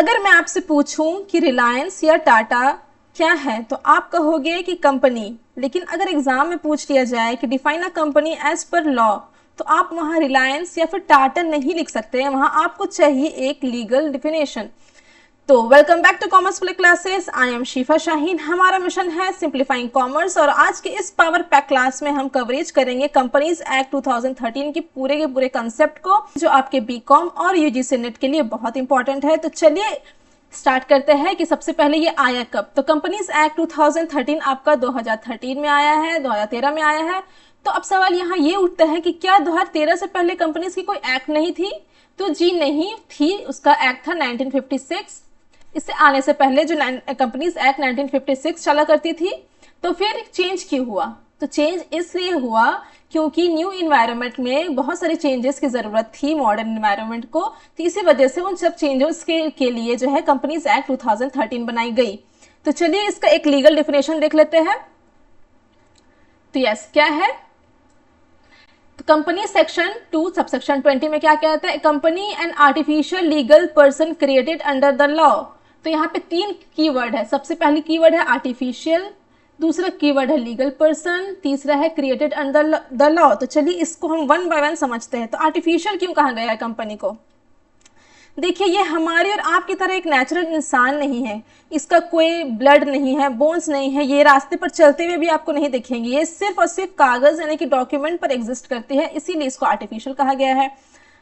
अगर मैं आपसे पूछूं कि रिलायंस या टाटा क्या है तो आप कहोगे कि कंपनी, लेकिन अगर एग्जाम में पूछ लिया जाए कि define a company as per law, तो आप वहां रिलायंस या फिर टाटा नहीं लिख सकते हैं, वहां आपको चाहिए एक लीगल डिफिनेशन। तो welcome back to commerce play classes. I am Shifa Shaheen. हमारा मिशन है सिंप्लीफाइंग कॉमर्स और आज के इस पावर पैक क्लास में हम कवरेज करेंगे कंपनीज एक्ट 2013 के पूरे कंसेप्ट को, जो आपके बीकॉम और यूजीसी नेट के लिए बहुत इंपॉर्टेंट है। तो चलिए स्टार्ट करते हैं कि सबसे पहले ये आया कब। तो कंपनीज एक्ट 2013 आपका 2013 में आया है, 2013 में आया है। तो अब सवाल यहाँ ये उठता है कि क्या 2013 से पहले कंपनीज की कोई एक्ट नहीं थी? तो जी नहीं थी, उसका एक्ट था 1956। इससे आने से पहले जो कंपनीज एक्ट 1956 चला करती थी। तो फिर चेंज क्यों हुआ? तो चेंज इसलिए हुआ क्योंकि न्यू इन्वायरमेंट में बहुत सारे चेंजेस की जरूरत थी मॉडर्न इन्वायरमेंट को। तो इसी वजह से उन सब चेंजेस के लिए जो है कंपनीज एक्ट 2013 बनाई गई। तो चलिए इसका एक लीगल डेफिनेशन देख लेते हैं। तो यस, क्या है? तो कंपनी सेक्शन 2 सबसेक्शन 20 में क्या कहता है? Company an artificial legal person created under the law. तो यहाँ पे 3 कीवर्ड है। सबसे पहली कीवर्ड है आर्टिफिशियल, दूसरा कीवर्ड है लीगल पर्सन, तीसरा है क्रिएटेड अंडर द लॉ। तो चलिए इसको हम वन बाय वन समझते हैं। तो आर्टिफिशियल क्यों कहा गया है कंपनी को? देखिए, ये हमारे और आपकी तरह एक नेचुरल इंसान नहीं है, इसका कोई ब्लड नहीं है, बोन्स नहीं है, ये रास्ते पर चलते हुए भी आपको नहीं दिखेंगे, ये सिर्फ और सिर्फ कागज यानी कि डॉक्यूमेंट पर एग्जिस्ट करती है, इसीलिए इसको आर्टिफिशियल कहा गया है।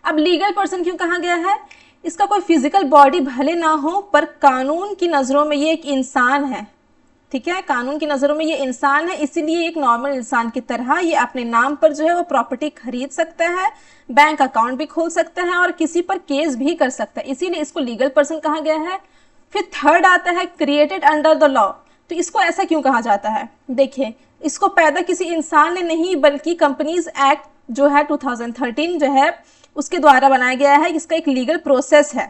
अब लीगल पर्सन क्यों कहा गया है? इसका कोई फिजिकल बॉडी भले ना हो, पर कानून की नजरों में ये एक इंसान है। ठीक है, कानून की नजरों में ये इंसान है, इसीलिए एक नॉर्मल इंसान की तरह ये अपने नाम पर जो है वो प्रॉपर्टी खरीद सकता है, बैंक अकाउंट भी खोल सकता है और किसी पर केस भी कर सकता है, इसीलिए इसको लीगल पर्सन कहा गया है। फिर थर्ड आता है क्रिएटेड अंडर द लॉ। तो इसको ऐसा क्यों कहा जाता है? देखिए, इसको पैदा किसी इंसान ने नहीं, बल्कि कंपनीज एक्ट जो है 2013 जो है उसके द्वारा बनाया गया है। इसका एक लीगल प्रोसेस है,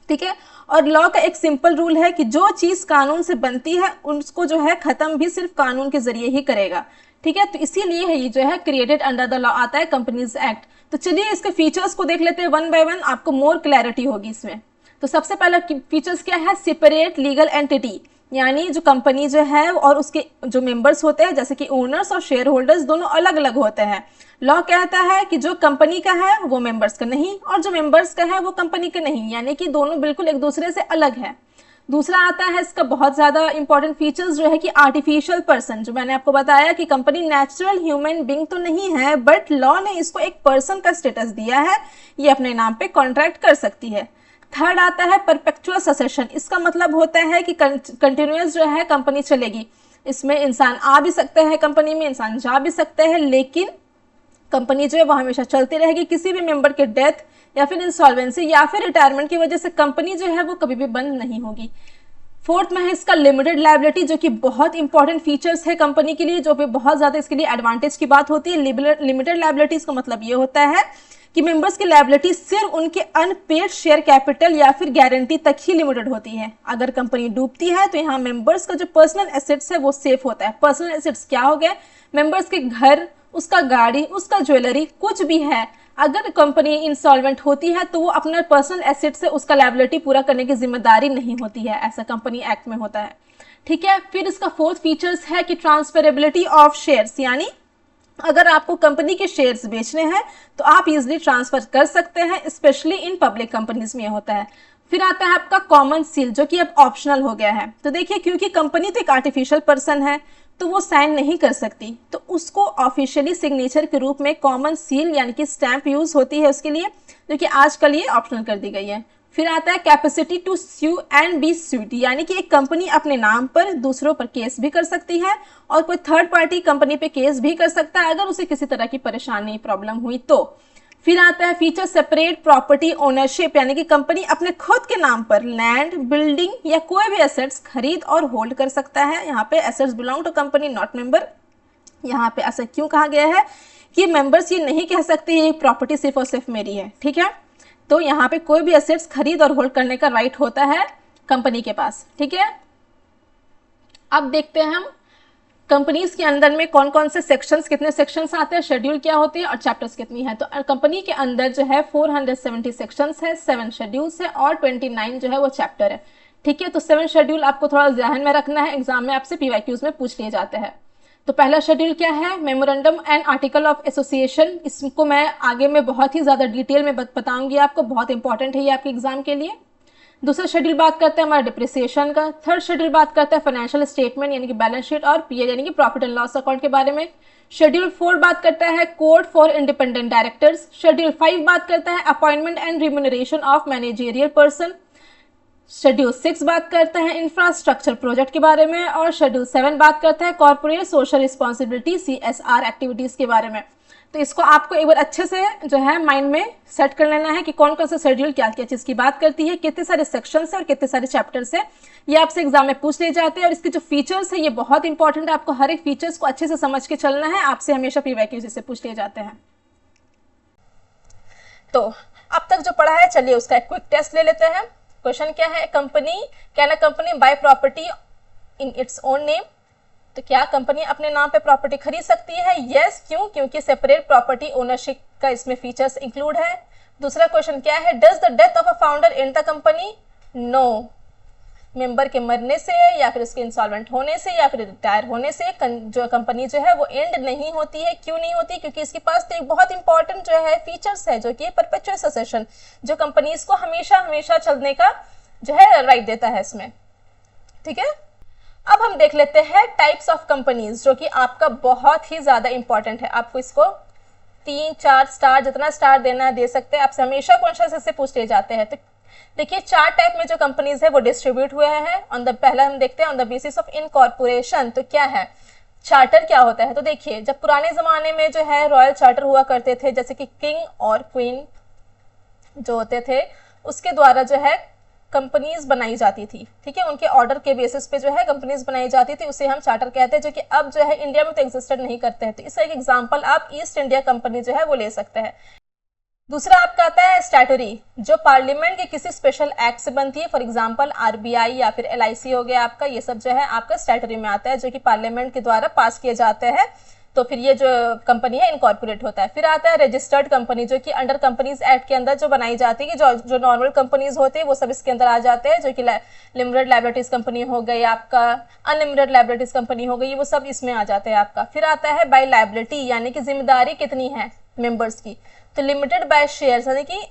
ठीक है। और लॉ का एक सिंपल रूल है कि जो चीज कानून से बनती है उसको जो है खत्म भी सिर्फ कानून के जरिए ही करेगा, ठीक है। तो इसीलिए है ये जो है क्रिएटेड अंडर द लॉ आता है कंपनीज एक्ट। तो चलिए इसके फीचर्स को देख लेते हैं वन बाय वन, आपको मोर क्लैरिटी होगी इसमें। तो सबसे पहला फीचर्स क्या है? सेपरेट लीगल एंटिटी, यानी जो कंपनी जो है और उसके जो मेंबर्स होते हैं जैसे कि ओनर्स और शेयर होल्डर्स दोनों अलग अलग होते हैं। लॉ कहता है कि जो कंपनी का है वो मेंबर्स का नहीं और जो मेंबर्स का है वो कंपनी का नहीं, यानी कि दोनों बिल्कुल एक दूसरे से अलग है। दूसरा आता है इसका बहुत ज्यादा इंपॉर्टेंट फीचर्स जो है कि आर्टिफिशियल पर्सन, जो मैंने आपको बताया कि कंपनी नेचुरल ह्यूमन बीइंग तो नहीं है, बट लॉ ने इसको एक पर्सन का स्टेटस दिया है, ये अपने नाम पे कॉन्ट्रैक्ट कर सकती है। थर्ड आता है परपेचुअल सक्सेशन। इसका मतलब होता है कि कंटिन्यूअस जो है कंपनी चलेगी, इसमें इंसान आ भी सकते हैं, कंपनी में इंसान जा भी सकते हैं, लेकिन कंपनी जो है वो हमेशा चलती रहेगी। किसी भी मेंबर के डेथ या फिर इंसॉल्वेंसी या फिर रिटायरमेंट की वजह से कंपनी जो है वो कभी भी बंद नहीं होगी। फोर्थ में है इसका लिमिटेड लायबिलिटी, जो कि बहुत इंपॉर्टेंट फीचर्स है कंपनी के लिए, जो भी बहुत ज्यादा इसके लिए एडवांटेज की बात होती है। लिमिटेड लायबिलिटीज का मतलब ये होता है कि मेंबर्स की लायबिलिटी सिर्फ उनके अनपेड शेयर कैपिटल या फिर गारंटी तक ही लिमिटेड होती है। अगर कंपनी डूबती है तो यहाँ मेंबर्स का जो पर्सनल एसेट्स है वो सेफ होता है। पर्सनल एसेट्स क्या हो गए? मेंबर्स के घर, उसका गाड़ी, उसका ज्वेलरी, कुछ भी है। अगर कंपनी इंसॉल्वेंट होती है तो वो अपना पर्सनल एसेट से उसका लायबिलिटी पूरा करने की जिम्मेदारी नहीं होती है, ऐसा कंपनी एक्ट में होता है, ठीक है। फिर इसका फोर्थ फीचर्स है कि ट्रांसफरेबिलिटी ऑफ शेयर्स, यानी अगर आपको कंपनी के शेयर्स बेचने हैं तो आप इजिली ट्रांसफर कर सकते हैं, स्पेशली इन पब्लिक कंपनीज में होता है। फिर आता है आपका कॉमन सील, जो कि अब ऑप्शनल हो गया है। तो देखिए, क्योंकि कंपनी तो एक आर्टिफिशियल पर्सन है तो वो साइन नहीं कर सकती, तो उसको ऑफिशियली सिग्नेचर के रूप में कॉमन सील यानी कि स्टैंप यूज होती है उसके लिए, जो कि आजकल ये ऑप्शनल कर दी गई है। फिर आता है capacity to sue and be sued, यानी कि एक कंपनी अपने नाम पर दूसरों पर केस भी कर सकती है और कोई थर्ड पार्टी कंपनी पे केस भी कर सकता है अगर उसे किसी तरह की परेशानी प्रॉब्लम हुई तो। फिर आता है फीचर सेपरेट प्रॉपर्टी ओनरशिप, यानी कि कंपनी अपने खुद के नाम पर लैंड, बिल्डिंग या कोई भी एसेट्स खरीद और होल्ड कर सकता है। यहाँ पे assets belong to company not member. यहाँ पे ऐसा क्यों कहा गया है कि मेंबर्स ये नहीं कह सकते ये प्रॉपर्टी सिर्फ और सिर्फ मेरी है, ठीक है। तो यहाँ पे कोई भी एसेट्स खरीद और होल्ड करने का राइट होता है कंपनी के पास, ठीक है। अब देखते हैं हम कंपनीज के अंदर में कौन कौन से सेक्शंस, कितने सेक्शंस आते हैं, शेड्यूल क्या होते हैं और चैप्टर्स कितनी है। तो कंपनी के अंदर जो है 470 सेक्शंस है, 7 शेड्यूल्स है और 29 जो है वो चैप्टर है। ठीक है, तो 7 शेड्यूल आपको थोड़ा ध्यान में रखना है, एग्जाम में आपसे पीवाईक्यूज में पूछ लिए जाते हैं। तो पहला शेड्यूल क्या है, memorandum and article of association. इसको मैं आगे में बहुत ही ज़्यादा डिटेल में बताऊंगी आपको, बहुत इंपॉर्टेंट है ये आपके एग्जाम के लिए। दूसरा शेड्यूल बात करते हैं हमारा डिप्रिसिएशन का। थर्ड शेड्यूल बात करता है फाइनेंशियल स्टेटमेंट यानी कि बैलेंस शीट और पीए यानी कि प्रॉफिट एंड लॉस अकाउंट के बारे में। शेड्यूल 4 बात करता है code for independent directors. Schedule 5 बात करता है appointment and remuneration of managerial person. Schedule 6 बात करता है इंफ्रास्ट्रक्चर प्रोजेक्ट के बारे में और शेड्यूल 7 बात करता है corporate social responsibility CSR activities के बारे में। तो इसको आपको एक बार अच्छे से जो है माइंड में सेट कर लेना है कि कौन कौन सा शेड्यूल क्या क्या चीज की बात करती है, कितने सारे सेक्शन है और कितने सारे चैप्टर्स है, ये आपसे एग्जाम में पूछ लिए जाते हैं। और इसके जो फीचर्स है ये बहुत इंपॉर्टेंट है, आपको हर एक फीचर्स को अच्छे से समझ के चलना है, आपसे हमेशा पीवाईक्यूज से पूछ लिए जाते हैं। तो अब तक जो पढ़ा है चलिए उसका एक क्विक टेस्ट ले लेते हैं। क्वेश्चन क्या है, company can a company by property in its own name. तो क्या कंपनी अपने नाम पे प्रॉपर्टी खरीद सकती है? यस, क्यों? क्योंकि सेपरेट प्रॉपर्टी ओनरशिप का इसमें फीचर्स इंक्लूड है। दूसरा क्वेश्चन क्या है, does the death of a founder end the company? No, member के मरने से या फिर उसके इंसॉल्वेंट होने से या फिर रिटायर होने से जो कंपनी जो है वो एंड नहीं होती है। क्यों नहीं होती? क्योंकि इसके पास तो एक बहुत इंपॉर्टेंट जो है फीचर्स है जो कि परपेचुअल सक्सेशन, जो कंपनीज को हमेशा हमेशा चलने का जो है राइट देता है इसमें। ठीक है, अब हम देख लेते हैं टाइप्स ऑफ कंपनीज, जो कि आपका बहुत ही ज्यादा इंपॉर्टेंट है। आपको इसको 3-4 स्टार, जितना स्टार देना है दे सकते हैं, आपसे हमेशा क्वेश्चन इससे पूछ लिए जाते हैं। तो देखिए 4 टाइप में जो कंपनीज है वो डिस्ट्रीब्यूट हुए हैं। ऑन द पहला हम देखते हैं on the basis of incorporation. तो क्या है चार्टर, क्या होता है? तो देखिए जब पुराने जमाने में जो है रॉयल चार्टर हुआ करते थे, जैसे कि किंग और क्वीन जो होते थे उसके द्वारा जो है कंपनीज बनाई जाती थी। ठीक है, उनके ऑर्डर के बेसिस पे जो है कंपनीज बनाई जाती थी, उसे हम चार्टर कहते हैं, जो कि अब जो है इंडिया में तो एग्जिस्टेड नहीं करते हैं। तो इसका एक एग्जांपल आप ईस्ट इंडिया कंपनी जो है वो ले सकते हैं। दूसरा आपका आता है स्टैट्यूटरी, जो पार्लियामेंट के किसी स्पेशल एक्ट से बनती है। फॉर एग्जांपल आरबीआई या फिर एलआईसी हो गया आपका, ये सब जो है आपका स्टैट्यूटरी में आता है, जो कि पार्लियामेंट के द्वारा पास किए जाते हैं। तो फिर ये जो कंपनी है इनकॉर्पोरेट होता है। फिर आता है रजिस्टर्ड कंपनी, जो कि अंडर कंपनीज एक्ट के अंदर जो बनाई जाती है, जो नॉर्मल कंपनीज होते हैं वो सब इसके अंदर आ जाते हैं, जो कि लिमिटेड लाइबिलिटीज कंपनी हो गई आपका, अनलिमिटेड लाइबिलिटीज कंपनी हो गई, वो सब इसमें आ जाते हैं आपका। फिर आता है बाय लाइबिलिटी, यानी कि जिम्मेदारी कितनी है मेंबर्स की। तो लिमिटेड बाय शेयर्स, यानी कि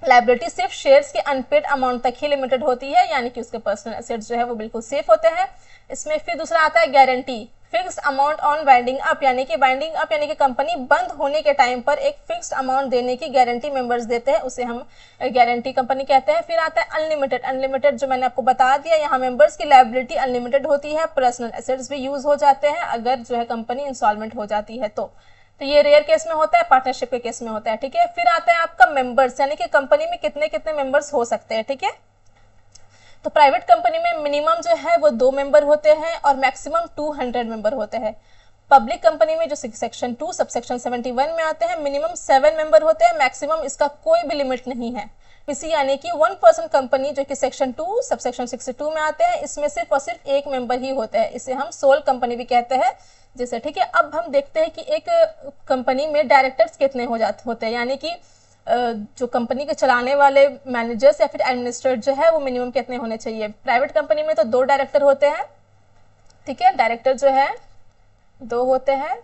लाइबिलिटी सिर्फ शेयर्स के अनपेड अमाउंट तक ही लिमिटेड होती है, यानी कि उसके पर्सनल एसेट्स जो है वो बिल्कुल सेफ होते हैं इसमें। फिर दूसरा आता है guarantee, fixed amount on winding up, यानी कि वाइंडिंग अप यानी कि कंपनी बंद होने के टाइम पर एक फिक्स्ड अमाउंट देने की गारंटी मेंबर्स देते हैं, उसे हम गारंटी कंपनी कहते हैं। फिर आता है अनलिमिटेड, अनलिमिटेड जो मैंने आपको बता दिया, यहाँ मेंबर्स की लायबिलिटी अनलिमिटेड होती है, पर्सनल एसेट्स भी यूज हो जाते हैं अगर जो है कंपनी इंस्टॉलमेंट हो जाती है तो ये रेयर केस में होता है, पार्टनरशिप के केस में होता है। ठीक है, फिर आता है आपका मेंबर्स, यानी कि कंपनी में कितने कितने मेंबर्स हो सकते हैं। ठीक है, तो प्राइवेट कंपनी में मिनिमम जो है वो 2 मेंबर होते हैं और मैक्सिमम 200 मेंबर होते हैं। पब्लिक कंपनी में जो सेक्शन 2 सबसेक्शन 71 में आते हैं, मिनिमम 7 मेंबर होते हैं, मैक्सिमम इसका कोई भी लिमिट नहीं है। इसी यानी कि 1 पर्सन कंपनी जो कि सेक्शन 2 सबसेक्शन 62 में आते हैं, इसमें सिर्फ और सिर्फ 1 मेंबर ही होता है, इसे हम सोल कंपनी भी कहते हैं जैसे। ठीक है, अब हम देखते हैं कि एक कंपनी में डायरेक्टर्स कितने होते हैं, यानी कि जो कंपनी के चलाने वाले मैनेजर्स या फिर एडमिनिस्ट्रेटर जो है वो मिनिमम कितने होने चाहिए। प्राइवेट कंपनी में तो 2 डायरेक्टर होते हैं। ठीक है, डायरेक्टर जो है 2 होते हैं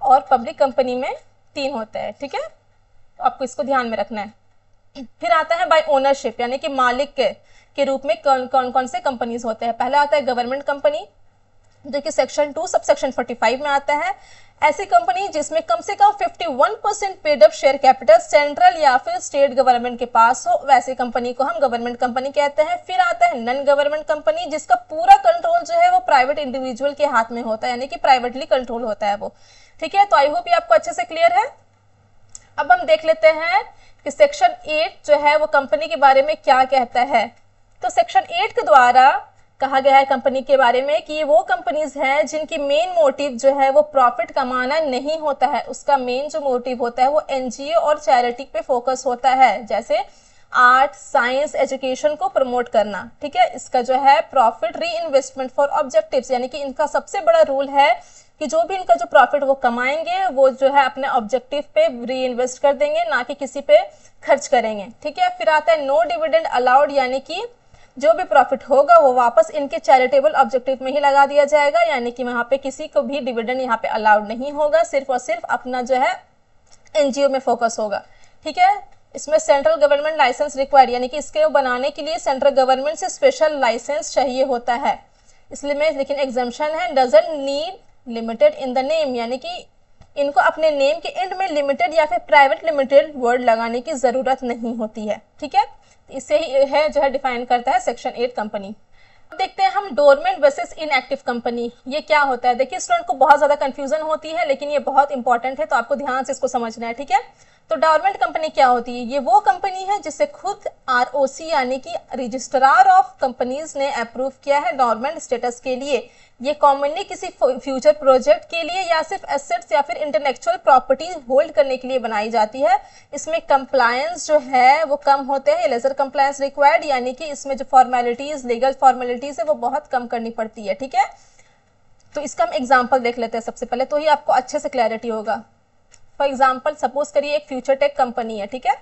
और पब्लिक कंपनी में 3 होते हैं। ठीक है, तो आपको इसको ध्यान में रखना है। फिर आता है बाय ओनरशिप, यानी कि मालिक के रूप में कौन कौन से कंपनीज होते हैं। पहला आता है गवर्नमेंट कंपनी, जो कि सेक्शन 2 सबसेक्शन 45 में आता है। ऐसी कंपनी जिसमें कम से कम 51% paid up share capital central या फिर स्टेट गवर्नमेंट के पास हो, वैसी कंपनी को हम गवर्नमेंट कंपनी कहते हैं। फिर आता है नॉन गवर्नमेंट कंपनी, जिसका पूरा कंट्रोल जो है वो प्राइवेट इंडिविजुअल के हाथ में होता है, यानी कि प्राइवेटली कंट्रोल होता है वो। ठीक है, तो आई होप ये आपको अच्छे से क्लियर है। अब हम देख लेते हैं कि सेक्शन 8 जो है वो कंपनी के बारे में क्या कहता है। तो सेक्शन 8 के द्वारा कहा गया है कंपनी के बारे में कि ये वो कंपनीज हैं जिनकी मेन मोटिव जो है वो प्रॉफिट कमाना नहीं होता है, उसका मेन जो मोटिव होता है वो एनजीओ और चैरिटी पे फोकस होता है। जैसे आर्ट, साइंस, एजुकेशन को प्रमोट करना। ठीक है, इसका जो है प्रॉफिट री इन्वेस्टमेंट फॉर ऑब्जेक्टिव्स, यानी कि इनका सबसे बड़ा रूल है कि जो भी इनका जो प्रॉफिट वो कमाएंगे वो जो है अपने ऑब्जेक्टिव पे री इन्वेस्ट कर देंगे, ना कि किसी पे खर्च करेंगे। ठीक है, फिर आता है नो डिविडेंड अलाउड, यानी कि जो भी प्रॉफिट होगा वो वापस इनके चैरिटेबल ऑब्जेक्टिव में ही लगा दिया जाएगा, यानी कि वहां पे किसी को भी डिविडेंड यहाँ पे अलाउड नहीं होगा, सिर्फ और सिर्फ अपना जो है एनजीओ में फोकस होगा। ठीक है, इसमें सेंट्रल गवर्नमेंट लाइसेंस रिक्वायर्ड, यानी कि इसके बनाने के लिए सेंट्रल गवर्नमेंट से स्पेशल लाइसेंस चाहिए होता है, इसलिए में लेकिन एग्जाम्पशन है। Doesn't need limited in the name, यानी कि इनको अपने नेम के एंड में लिमिटेड या फिर प्राइवेट लिमिटेड वर्ड लगाने की जरूरत नहीं होती है। ठीक है, इससे ही है जो है डिफाइन करता है सेक्शन 8 कंपनी। अब देखते हैं हम डोरमेंट वर्सेस इनएक्टिव कंपनी, ये क्या होता है। देखिए स्टूडेंट को बहुत ज्यादा कंफ्यूजन होती है, लेकिन ये बहुत इंपॉर्टेंट है, तो आपको ध्यान से इसको समझना है। ठीक है, तो डोरमेंट कंपनी क्या होती है, ये वो कंपनी है जिसे खुद आरओसी यानी कि रजिस्ट्रार ऑफ कंपनीज ने अप्रूव किया है डोरमेंट स्टेटस के लिए। ये कॉमनली किसी फ्यूचर प्रोजेक्ट के लिए या सिर्फ एसेट्स या फिर इंटेलेक्चुअल प्रॉपर्टी होल्ड करने के लिए बनाई जाती है। इसमें कंप्लायंस जो है वो कम होते हैं, लेजर कंप्लायंस रिक्वायर्ड, यानी कि इसमें जो फॉर्मेलिटीज, लीगल फॉर्मेलिटीज है वो बहुत कम करनी पड़ती है। ठीक है, तो इसका हम एग्जाम्पल देख लेते हैं सबसे पहले, तो ही आपको अच्छे से क्लैरिटी होगा। फॉर एग्जाम्पल सपोज करिए एक फ्यूचर टेक कंपनी है। ठीक है,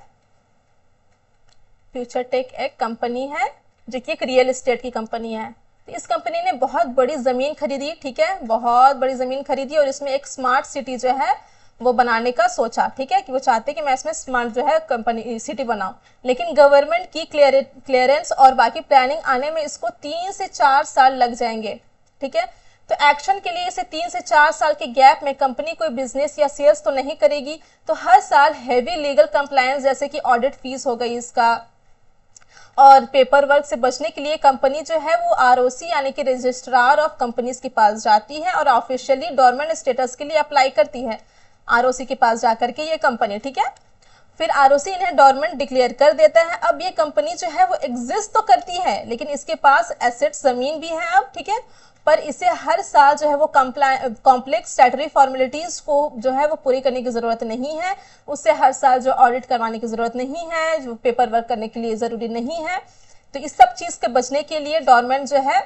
फ्यूचर टेक एक कंपनी है जो कि एक रियल एस्टेट की कंपनी है। तो इस कंपनी ने बहुत बड़ी जमीन खरीदी। ठीक है, बहुत बड़ी जमीन खरीदी और इसमें एक स्मार्ट सिटी जो है वो बनाने का सोचा। ठीक है, कि वो चाहते कि मैं इसमें स्मार्ट जो है कंपनी सिटी बनाऊं, लेकिन गवर्नमेंट की क्लियरेंस और बाकी प्लानिंग आने में इसको 3 से 4 साल लग जाएंगे। ठीक है, तो एक्शन के लिए इसे 3 से 4 साल के गैप में कंपनी कोई बिजनेस या सेल्स तो नहीं करेगी, तो हर साल हैवी लीगल कंप्लायंस जैसे कि ऑडिट फीस हो गई इसका, और पेपर वर्क से बचने के लिए कंपनी जो है वो आरओसी यानी कि रजिस्ट्रार ऑफ कंपनीज के पास जाती है और ऑफिशियली डोरमेंट स्टेटस के लिए अप्लाई करती है आरओसी के पास जाकर के ये कंपनी। ठीक है, फिर आरओसी इन्हें डोरमेंट डिक्लेयर कर देता है। अब ये कंपनी जो है वो एग्जिस्ट तो करती है, लेकिन इसके पास एसेट्स जमीन भी है अब। ठीक है, पर इसे हर साल जो है वो कॉम्प्लेक्स स्टैट्यूटरी फॉर्मेलिटीज को जो है वो पूरी करने की जरूरत नहीं है, उससे हर साल जो ऑडिट करवाने की जरूरत नहीं है, जो पेपर वर्क करने के लिए जरूरी नहीं है। तो इस सब चीज के बचने के लिए डोरमेंट जो है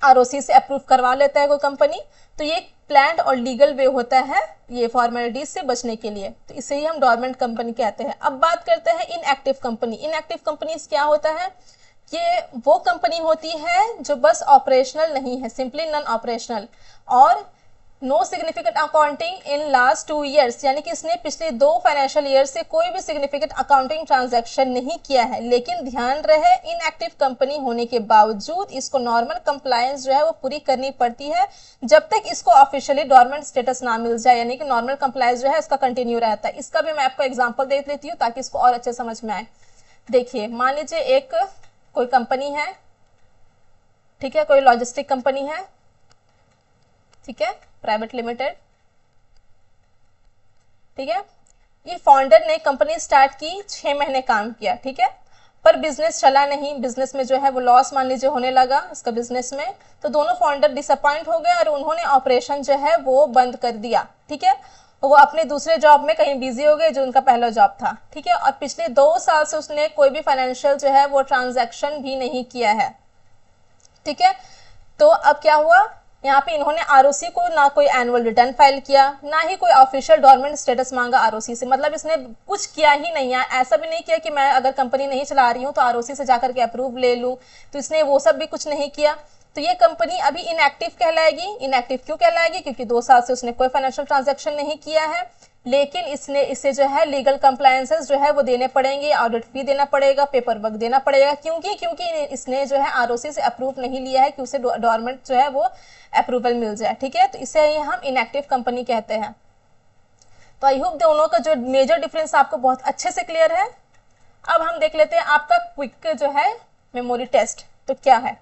आरओसी से अप्रूव करवा लेता है कोई कंपनी। तो ये प्लान्ड और लीगल वे होता है ये फॉर्मेलिटीज से बचने के लिए, तो इसे ही हम डोरमेंट कंपनी कहते हैं। अब बात करते हैं इनएक्टिव कंपनी। इनएक्टिव कंपनीज क्या होता है, ये वो कंपनी होती है जो बस ऑपरेशनल नहीं है, सिंपली नॉन ऑपरेशनल, और no significant accounting in last 2 years, यानी कि इसने पिछले 2 फाइनेंशियल ईयर से कोई भी सिग्निफिकेंट अकाउंटिंग ट्रांजैक्शन नहीं किया है। लेकिन ध्यान रहे इनएक्टिव कंपनी होने के बावजूद इसको नॉर्मल कंप्लायंस जो है वो पूरी करनी पड़ती है जब तक इसको ऑफिशियली डोरमेंट स्टेटस ना मिल जाए, यानी कि नॉर्मल कंप्लायंस जो है इसका कंटिन्यू रहता है। इसका भी मैं आपको एग्जाम्पल देख लेती हूँ ताकि इसको और अच्छे समझ में आए। देखिए मान लीजिए एक कोई कंपनी है, ठीक है, कोई लॉजिस्टिक कंपनी है, ठीक है, प्राइवेट लिमिटेड। ठीक है, ये फाउंडर ने कंपनी स्टार्ट की, 6 महीने काम किया। ठीक है, पर बिजनेस चला नहीं, बिजनेस में जो है वो लॉस मान लीजिए होने लगा इसका बिजनेस में, तो दोनों फाउंडर डिसअपॉइंट हो गए और उन्होंने ऑपरेशन जो है वो बंद कर दिया। ठीक है, वो अपने दूसरे जॉब में कहीं बिजी हो गए जो उनका पहला जॉब था। ठीक है, और पिछले 2 साल से उसने कोई भी फाइनेंशियल जो है वो ट्रांजैक्शन भी नहीं किया है। ठीक है, तो अब क्या हुआ, यहाँ पे इन्होंने आरओसी को ना कोई एनुअल रिटर्न फाइल किया, ना ही कोई ऑफिशियल डोरमेंट स्टेटस मांगा आरओसी से, मतलब इसने कुछ किया ही नहीं है। ऐसा भी नहीं किया कि मैं अगर कंपनी नहीं चला रही हूँ तो आरओसी से जाकर के अप्रूव ले लूँ, तो इसने वो सब भी कुछ नहीं किया। तो ये कंपनी अभी इनएक्टिव कहलाएगी। इनएक्टिव क्यों कहलाएगी, क्योंकि 2 साल से उसने कोई फाइनेंशियल ट्रांजैक्शन नहीं किया है, लेकिन इसे जो है लीगल कंप्लायंसेस जो है वो देने पड़ेंगे, ऑडिट फी देना पड़ेगा, पेपर वर्क देना पड़ेगा, क्योंकि इसने जो है आरओसी से अप्रूव नहीं लिया है कि उसे डोरमेंट जो है वो अप्रूवल मिल जाए। ठीक है, तो इसे ही हम इनएक्टिव कंपनी कहते हैं। तो आई होप दोनों का जो मेजर डिफरेंस आपको बहुत अच्छे से क्लियर है। अब हम देख लेते हैं आपका क्विक जो है मेमोरी टेस्ट, तो क्या है।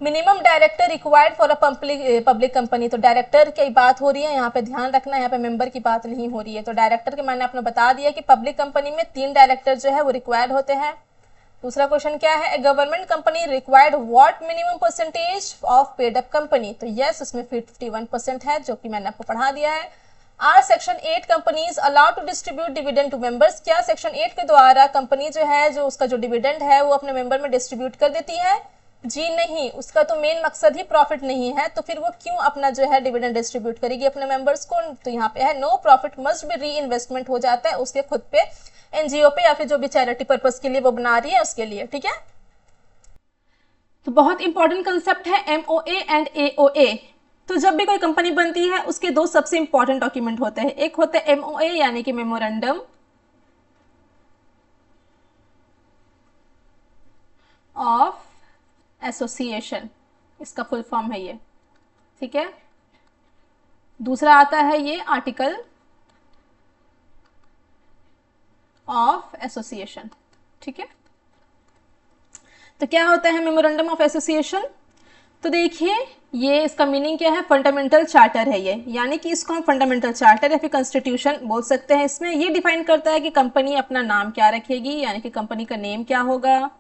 Minimum director required for a public company, तो डायरेक्टर की बात हो रही है, यहाँ पे ध्यान रखना, यहाँ पे मेंबर की बात नहीं हो रही है। तो डायरेक्टर के मैंने आपने बता दिया कि पब्लिक कंपनी में 3 डायरेक्टर जो है वो रिक्वायर्ड होते हैं। दूसरा क्वेश्चन क्या है, government company required what minimum percentage of paid up company, तो यस उसमें 51% है जो कि मैंने आपको पढ़ा दिया है। Are section 8 companies allowed to distribute dividend to members, क्या सेक्शन 8 के द्वारा कंपनी जो है जो उसका जो डिविडेंड है वो अपने मेंबर में डिस्ट्रीब्यूट कर देती है? जी नहीं, उसका तो मेन मकसद ही प्रॉफिट नहीं है, तो फिर वो क्यों अपना जो है डिविडेंड डिस्ट्रीब्यूट करेगी अपने मेंबर्स को? तो यहाँ पे है नो प्रॉफिट मस्ट बी री इन्वेस्टमेंट हो जाता है उसके खुद पे, एनजीओ पे, या फिर जो भी चैरिटी पर्पस के लिए वो बना रही है उसके लिए। ठीक है, तो बहुत इंपॉर्टेंट कंसेप्ट है एमओए एंड एओए। तो जब भी कोई कंपनी बनती है उसके दो सबसे इंपॉर्टेंट डॉक्यूमेंट होते हैं, एक होता है एमओए यानी कि मेमोरेंडम ऑफ एसोसिएशन, इसका फुल फॉर्म है ये। ठीक है, दूसरा आता है ये आर्टिकल ऑफ एसोसिएशन। ठीक है, तो क्या होता है मेमोरेंडम ऑफ एसोसिएशन? तो देखिए ये इसका मीनिंग क्या है, फंडामेंटल चार्टर है ये, यानी कि इसको हम फंडामेंटल चार्टर या फिर कॉन्स्टिट्यूशन बोल सकते हैं। इसमें ये डिफाइन करता है कि कंपनी अपना नाम क्या रखेगी, यानी कि कंपनी का नेम क्या होगा,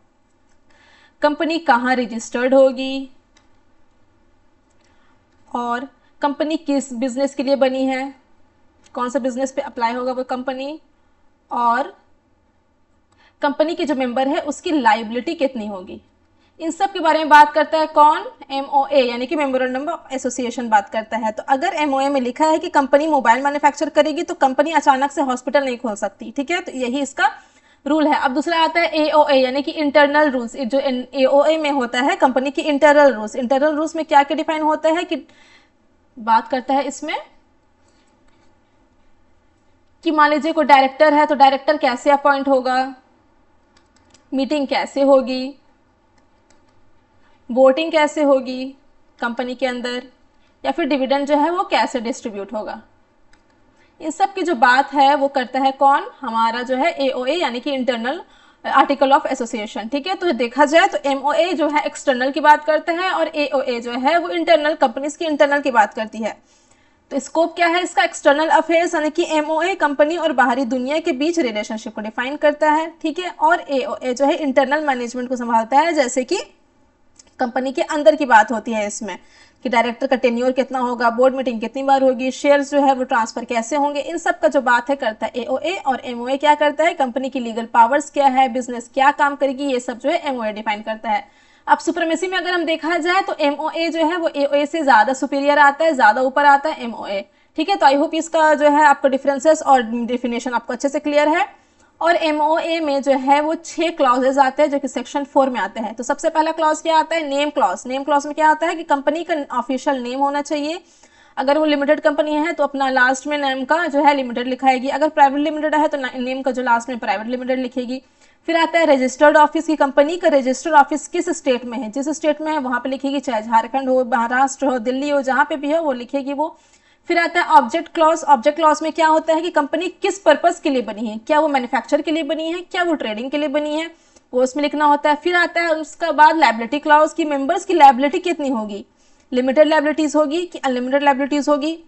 कंपनी कहाँ रजिस्टर्ड होगी, और कंपनी किस बिजनेस के लिए बनी है, कौन सा बिजनेस पे अप्लाई होगा वो कंपनी, और कंपनी के जो मेंबर है उसकी लाइबिलिटी कितनी होगी। इन सब के बारे में बात करता है कौन? एमओए यानी कि मेमोरेंडम ऑफ एसोसिएशन बात करता है। तो अगर एमओए में लिखा है कि कंपनी मोबाइल मैन्युफैक्चर करेगी तो कंपनी अचानक से हॉस्पिटल नहीं खोल सकती। ठीक है, तो यही इसका रूल है। अब दूसरा आता है एओए यानी कि इंटरनल रूल्स। जो एओए में होता है कंपनी की इंटरनल रूल्स। इंटरनल रूल्स में क्या क्या डिफाइन होता है कि बात करता है इसमें कि मान लीजिए कोई डायरेक्टर है तो डायरेक्टर कैसे अपॉइंट होगा, मीटिंग कैसे होगी, वोटिंग कैसे होगी कंपनी के अंदर, या फिर डिविडेंड जो है वो कैसे डिस्ट्रीब्यूट होगा। इन सब की जो बात है वो करता है कौन? हमारा जो है एओए यानी कि इंटरनल आर्टिकल ऑफ एसोसिएशन। ठीक है, तो देखा जाए तो एमओए जो है एक्सटर्नल की बात करता है और एओए जो है वो इंटरनल, कंपनीज की इंटरनल की बात करती है। तो स्कोप क्या है इसका? एक्सटर्नल अफेयर्स, यानी कि एमओए कंपनी और बाहरी दुनिया के बीच रिलेशनशिप को डिफाइन करता है। ठीक है, और एओए जो है इंटरनल मैनेजमेंट को संभालता है, जैसे कि कंपनी के अंदर की बात होती है इसमें कि डायरेक्टर का टेन्योर कितना होगा, बोर्ड मीटिंग कितनी बार होगी, शेयर्स जो है वो ट्रांसफर कैसे होंगे, इन सब का जो बात है करता है एओए। और एमओए क्या करता है? कंपनी की लीगल पावर्स क्या है, बिजनेस क्या काम करेगी, ये सब जो है एमओए डिफाइन करता है। अब सुप्रीमेसी में अगर हम देखा जाए तो एमओए जो है वो एओए से ज्यादा सुपीरियर आता है, ज्यादा ऊपर आता है एमओए। ठीक है, तो आई होप इसका जो है आपको डिफरेंसेस और डेफिनेशन आपको अच्छे से क्लियर है। और एमओए में जो है वो 6 क्लॉजेज आते हैं जो कि सेक्शन 4 में आते हैं। तो सबसे पहला क्लॉज क्या आता है? Name clause. नेम क्लॉज में क्या आता है कि कंपनी का ऑफिशियल नेम होना चाहिए। अगर वो लिमिटेड कंपनी है तो अपना लास्ट में नेम का जो है लिमिटेड लिखाएगी, अगर प्राइवेट लिमिटेड है तो नेम का जो लास्ट में प्राइवेट लिमिटेड लिखेगी। फिर आता है रजिस्टर्ड ऑफिस की, कंपनी का रजिस्टर्ड ऑफिस किस स्टेट में है, जिस स्टेट में है वहां पे लिखेगी, चाहे झारखंड हो, महाराष्ट्र हो, दिल्ली हो, जहां पे भी हो वो लिखेगी वो। फिर आता है ऑब्जेक्ट क्लॉज। ऑब्जेक्ट क्लॉज में क्या होता है कि कंपनी किस पर्पस के लिए बनी है, क्या वो मैन्युफैक्चर के लिए बनी है, क्या वो ट्रेडिंग के लिए बनी है, वो उसमें लिखना होता है। फिर आता है उसका बाद लायबिलिटी क्लॉज की, मेंबर्स की लायबिलिटी कितनी होगी, लिमिटेड लायबिलिटीज होगी कि अनलिमिटेड लायबिलिटीज होगी,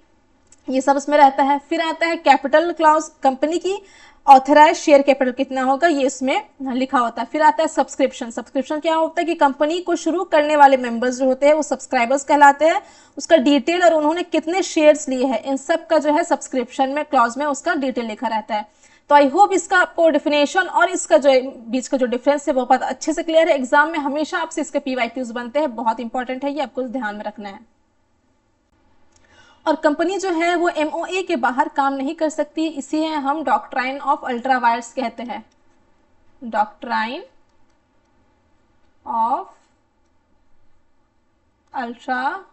ये सब इसमें रहता है। फिर आता है कैपिटल क्लॉज, कंपनी की ऑथराइज शेयर कैपिटल कितना होगा ये इसमें लिखा होता है। फिर आता है सब्सक्रिप्शन। सब्सक्रिप्शन क्या होता है कि कंपनी को शुरू करने वाले मेंबर्स जो होते हैं वो सब्सक्राइबर्स कहलाते हैं, उसका डिटेल और उन्होंने कितने शेयर्स लिए हैं इन सब का जो है सब्सक्रिप्शन में क्लॉज में उसका डिटेल लिखा रहता है। तो आई होप इसका आपको डिफिनेशन और इसका जो बीच का जो डिफरेंस है वो बहुत अच्छे से क्लियर है। एग्जाम में हमेशा आपसे इसके पीवाईक्यूज बनते हैं, बहुत इंपॉर्टेंट है, ये आपको ध्यान में रखना है। और कंपनी जो है वो एमओए के बाहर काम नहीं कर सकती, इसी है हम डॉक्ट्राइन ऑफ अल्ट्रा वायर्स कहते हैं। डॉक्ट्राइन ऑफ अल्ट्रा